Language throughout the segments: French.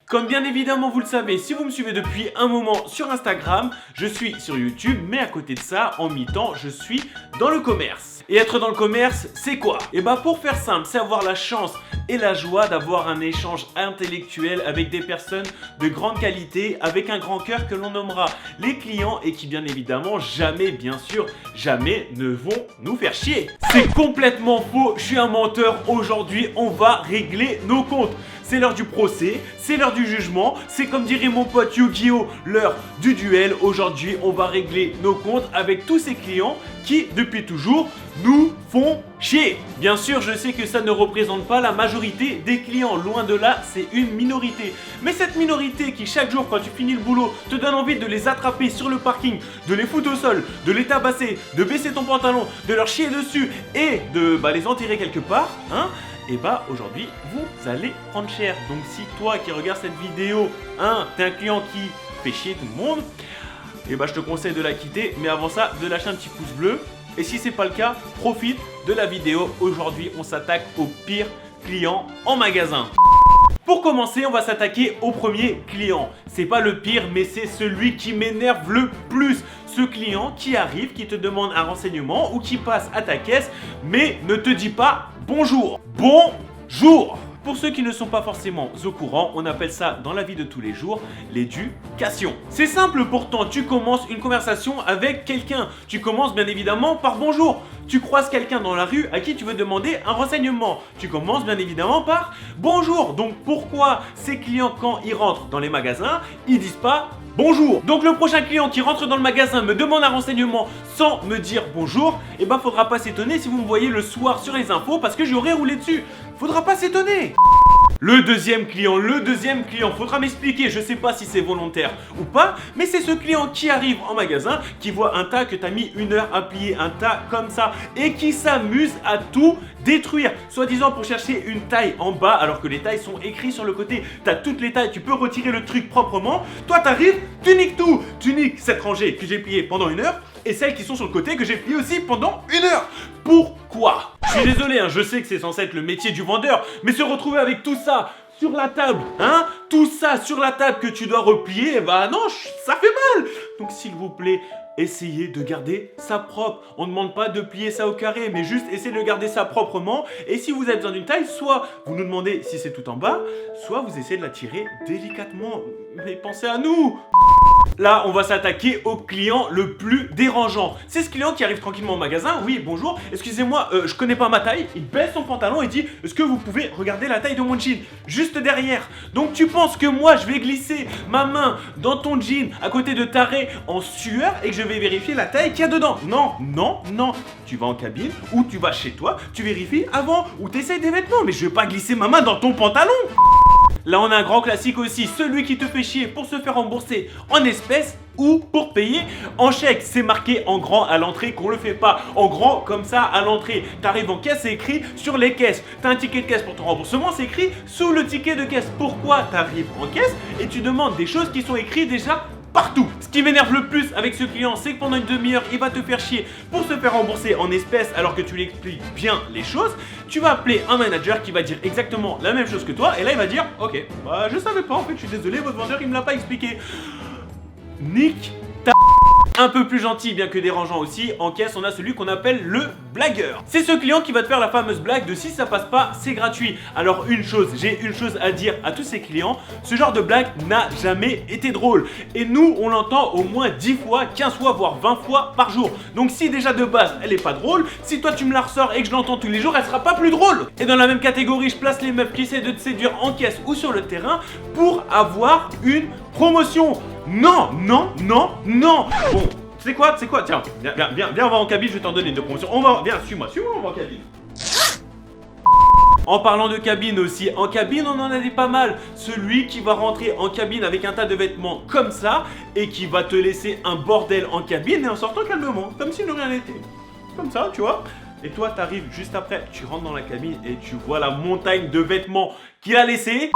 Comme bien évidemment vous le savez, si vous me suivez depuis un moment sur Instagram, je suis sur YouTube, mais à côté de ça, en mi-temps, je suis dans le commerce. Et être dans le commerce, c'est quoi? Et bah pour faire simple, c'est avoir la chance et la joie d'avoir un échange intellectuel avec des personnes de grande qualité, avec un grand cœur que l'on nommera les clients et qui bien évidemment jamais, bien sûr, jamais ne vont nous faire chier. C'est complètement faux, je suis un menteur. Aujourd'hui, on va régler nos comptes. C'est l'heure du procès, c'est l'heure du jugement, c'est comme dirait mon pote Yu-Gi-Oh, l'heure du duel. Aujourd'hui, on va régler nos comptes avec tous ces clients qui, depuis toujours, nous font chier. Bien sûr, je sais que ça ne représente pas la majorité des clients, loin de là, c'est une minorité. Mais cette minorité qui, chaque jour, quand tu finis le boulot, te donne envie de les attraper sur le parking, de les foutre au sol, de les tabasser, de baisser ton pantalon, de leur chier dessus et de les enterrer quelque part, hein. Et bah aujourd'hui vous allez prendre cher. Donc si toi qui regardes cette vidéo, t'es un client qui fait chier tout le monde, et bah je te conseille de la quitter, mais avant ça de lâcher un petit pouce bleu. Et si c'est pas le cas, profite de la vidéo. Aujourd'hui on s'attaque au pire client en magasin. Pour commencer, on va s'attaquer au premier client. C'est pas le pire, mais c'est celui qui m'énerve le plus. Ce client qui arrive, qui te demande un renseignement ou qui passe à ta caisse, mais ne te dit pas bonjour. Bonjour. Pour ceux qui ne sont pas forcément au courant, on appelle ça dans la vie de tous les jours l'éducation. C'est simple pourtant, tu commences une conversation avec quelqu'un. Tu commences bien évidemment par bonjour. Tu croises quelqu'un dans la rue à qui tu veux demander un renseignement. Tu commences bien évidemment par bonjour. Donc pourquoi ces clients quand ils rentrent dans les magasins, ils disent pas bonjour? Donc le prochain client qui rentre dans le magasin me demande un renseignement sans me dire bonjour, et bah faudra pas s'étonner si vous me voyez le soir sur les infos parce que j'aurais roulé dessus. Faudra pas s'étonner. Le deuxième client, faudra m'expliquer, je sais pas si c'est volontaire ou pas, mais c'est ce client qui arrive en magasin, qui voit un tas que t'as mis 1 heure à plier, un tas comme ça, et qui s'amuse à tout détruire, soi-disant pour chercher une taille en bas, alors que les tailles sont écrites sur le côté. T'as toutes les tailles, tu peux retirer le truc proprement. Toi t'arrives, tu niques tout. Tu niques cette rangée que j'ai pliée pendant 1 heure, et celles qui sont sur le côté que j'ai pliées aussi pendant 1 heure. Pourquoi? Je suis désolé, je sais que c'est censé être le métier du vendeur, mais se retrouver avec tout ça sur la table, tout ça sur la table que tu dois replier, bah non, ça fait mal. Donc s'il vous plaît, essayez de garder ça propre. On ne demande pas de plier ça au carré, mais juste essayez de garder ça proprement. Et si vous avez besoin d'une taille, soit vous nous demandez si c'est tout en bas, soit vous essayez de la tirer délicatement. Mais pensez à nous. Là, on va s'attaquer au client le plus dérangeant. C'est ce client qui arrive tranquillement au magasin. Oui, bonjour, excusez-moi, je connais pas ma taille. Il baisse son pantalon et dit, est-ce que vous pouvez regarder la taille de mon jean? Juste derrière. Donc tu penses que moi, je vais glisser ma main dans ton jean à côté de ta raie en sueur et que je vais vérifier la taille qu'il y a dedans? Non, non, non. Tu vas en cabine ou tu vas chez toi, tu vérifies avant ou tu essayes des vêtements. Mais je vais pas glisser ma main dans ton pantalon. Là, on a un grand classique aussi, celui qui te fait chier pour se faire rembourser en espèces ou pour payer en chèque. C'est marqué en grand à l'entrée qu'on le fait pas en grand comme ça à l'entrée. T'arrives en caisse, c'est écrit sur les caisses. T'as un ticket de caisse pour ton remboursement, c'est écrit sous le ticket de caisse. Pourquoi t'arrives en caisse et tu demandes des choses qui sont écrites déjà partout? Ce qui m'énerve le plus avec ce client, c'est que pendant une demi-heure, il va te faire chier pour se faire rembourser en espèces alors que tu lui expliques bien les choses. Tu vas appeler un manager qui va dire exactement la même chose que toi et là il va dire ok, je savais pas en fait, je suis désolé, votre vendeur il me l'a pas expliqué. Nique ta... Un peu plus gentil, bien que dérangeant aussi, en caisse on a celui qu'on appelle le blagueur. C'est ce client qui va te faire la fameuse blague de si ça passe pas, c'est gratuit. Alors j'ai une chose à dire à tous ces clients, ce genre de blague n'a jamais été drôle. Et nous, on l'entend au moins 10 fois, 15 fois, voire 20 fois par jour. Donc si déjà de base, elle est pas drôle, si toi tu me la ressors et que je l'entends tous les jours, elle sera pas plus drôle. Et dans la même catégorie, je place les meufs qui essaient de te séduire en caisse ou sur le terrain pour avoir une promotion. Non, non, non, non. Bon, tu sais quoi, tiens, viens, on va en cabine, je vais t'en donner une promotion. Viens, suis-moi, on va en cabine. En parlant de cabine aussi, en cabine on en a des pas mal. Celui qui va rentrer en cabine avec un tas de vêtements comme ça et qui va te laisser un bordel en cabine et en sortant calmement, comme si de rien n'était. Comme ça, tu vois. Et toi t'arrives juste après, tu rentres dans la cabine et tu vois la montagne de vêtements qu'il a laissé.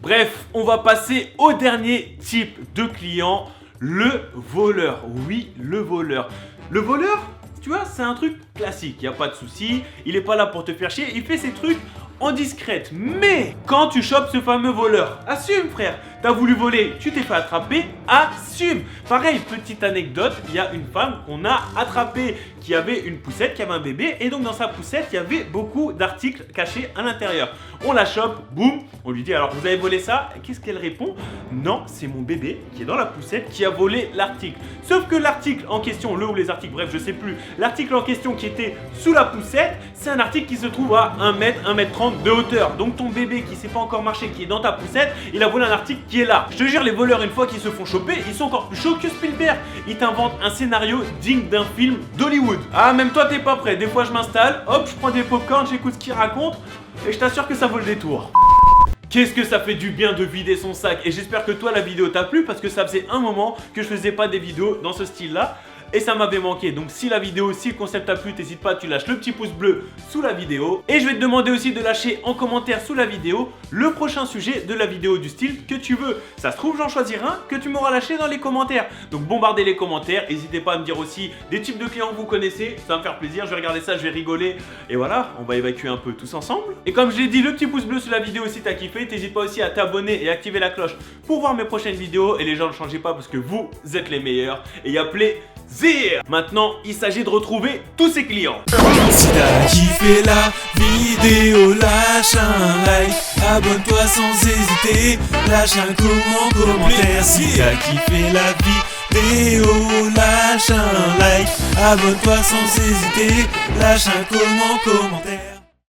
Bref, on va passer au dernier type de client, le voleur. Oui, le voleur. Le voleur, tu vois, c'est un truc classique, il n'y a pas de souci. Il est pas là pour te faire chier, il fait ses trucs en discrète. Mais quand tu chopes ce fameux voleur, assume frère. T'as voulu voler, tu t'es fait attraper, assume. Pareil, petite anecdote, il y a une femme qu'on a attrapée qui avait une poussette, qui avait un bébé, et donc dans sa poussette, il y avait beaucoup d'articles cachés à l'intérieur. On la chope, boum, on lui dit alors vous avez volé ça? Et qu'est-ce qu'elle répond? Non, c'est mon bébé qui est dans la poussette qui a volé l'article. Sauf que l'article en question, le ou les articles, bref, je sais plus, l'article en question qui était sous la poussette, c'est un article qui se trouve à 1 mètre, 1 mètre 30 de hauteur. Donc ton bébé qui sait pas encore marcher, qui est dans ta poussette, il a volé un article qui est là. Je te jure, les voleurs, une fois qu'ils se font choper, ils sont encore plus chauds que Spielberg. Ils t'inventent un scénario digne d'un film d'Hollywood. Ah, même toi, t'es pas prêt. Des fois, je m'installe, hop, je prends des popcorn, j'écoute ce qu'il raconte, et je t'assure que ça vaut le détour. Qu'est-ce que ça fait du bien de vider son sac. Et j'espère que toi, la vidéo t'a plu, parce que ça faisait un moment que je faisais pas des vidéos dans ce style-là. Et ça m'avait manqué, donc si la vidéo, si le concept t'a plu, t'hésites pas, tu lâches le petit pouce bleu sous la vidéo. Et je vais te demander aussi de lâcher en commentaire sous la vidéo le prochain sujet de la vidéo du style que tu veux. Ça se trouve, j'en choisirai un que tu m'auras lâché dans les commentaires. Donc bombardez les commentaires, n'hésitez pas à me dire aussi des types de clients que vous connaissez, ça va me faire plaisir, je vais regarder ça, je vais rigoler. Et voilà, on va évacuer un peu tous ensemble. Et comme je l'ai dit, le petit pouce bleu sous la vidéo si t'as kiffé, t'hésites pas aussi à t'abonner et activer la cloche pour voir mes prochaines vidéos. Et les gens, ne changez pas parce que vous êtes les meilleurs. Et il y a plaisir. Maintenant, il s'agit de retrouver tous ses clients. Si t'as kiffé la vidéo, lâche un like, abonne-toi sans hésiter, lâche un commentaire. Si t'as kiffé la vidéo, lâche un like, abonne-toi sans hésiter, lâche un commentaire.